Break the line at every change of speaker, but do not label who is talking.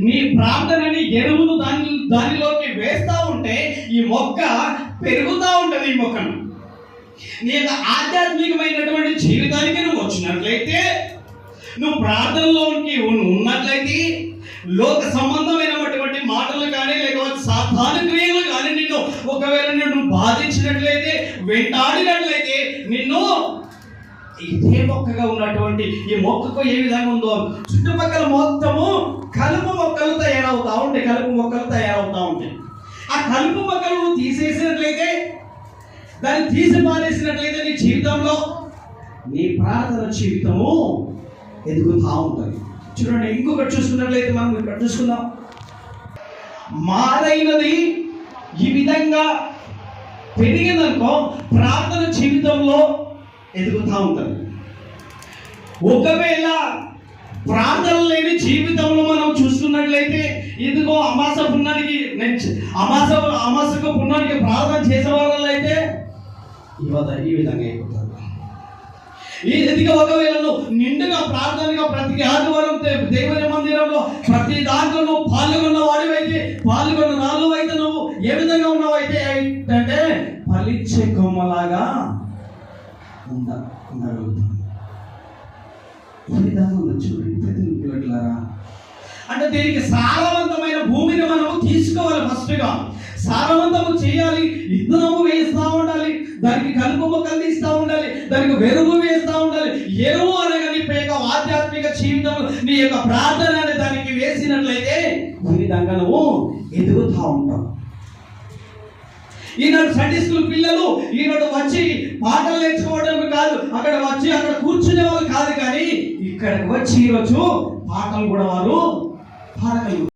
నీ ప్రార్థనని ఎరువును దానిలోకి వేస్తా ఉంటే ఈ మొక్క పెరుగుతూ ఉంటుంది. ఈ మొక్కను నీ యొక్క ఆధ్యాత్మికమైనటువంటి జీవితానికి నువ్వు వచ్చినట్లయితే, నువ్వు ప్రార్థనలోకి ఉన్నట్లయితే, లోక సంబంధమైనటువంటి మాటలు కానీ లేకపోతే సాధారణ క్రియలు కానీ నిన్ను ఒకవేళ నిన్ను బాధించినట్లయితే, వెంటాడినట్లయితే, నిన్ను ఇదే మొక్కగా ఉన్నటువంటి ఈ మొక్కకు ఏ విధంగా ఉందో చుట్టుపక్కల మొత్తము కలుపు మొక్కలు తయారవుతా ఉంటాయి. ఆ కలుపు మొక్కలు నువ్వు తీసేసినట్లయితే, దాన్ని తీసి పారేసినట్లయితే నీ జీవితంలో నీ ప్రార్థన జీవితము ఎదుగుతూ ఉంటుంది. చూడండి, ఇంకొకటి చూసుకున్నట్లయితే మనం ఇక్కడ చూసుకుందాం. మారైనది ఈ విధంగా పెరిగిందనుకో ప్రార్థన జీవితంలో ఎదుగుతూ ఉంటుంది. ఒకవేళ ప్రార్థన లేని జీవితంలో మనం చూసుకున్నట్లయితే, ఇదిగో అమాస పుణ్యానికి ప్రార్థన చేసే వాళ్ళ అయితే ఈ విధంగా అయిపోతారు. ఇదిగో ఒకవేళ నిండుగా ప్రార్థనగా ప్రతి ఆదివారం దేవుని మందిరంలో ప్రతి దాంట్లో నువ్వు పాల్గొన్న నాలుగు అయితే నువ్వు ఏ విధంగా ఉన్నావు అయితే అంటే ఫలించే కొమ్మలాగా ఉండగలుగుతాను. ఈ విధంగా ఉంది. చూడండి ప్రతినిధులారా, అంటే దీనికి సారవంతమైన భూమిని మనము తీసుకోవాలి. ఫస్ట్గా సారవంతము చేయాలి. విత్తనము వేస్తూ ఉండాలి, దానికి కలుపు మొక్కలు తీస్తూ ఉండాలి, దానికి వెరువు వేస్తూ ఉండాలి. ఎరువు అనగా నీ యొక్క ఆధ్యాత్మిక జీవితం, నీ యొక్క ప్రార్థన అనే దానికి వేసినట్లయితే ఈ విధంగా నువ్వు ఎదుగుతూ ఉంటావు. ఈనాడు సండే స్కూల్ పిల్లలు ఈనాడు వచ్చి పాటలు నేర్చుకోవడం కాదు, అక్కడ కూర్చునే వాళ్ళు కాదు, కానీ ఇక్కడికి వచ్చి ఈరోజు పాటలు కూడా వారు పాడగలుగుతారు.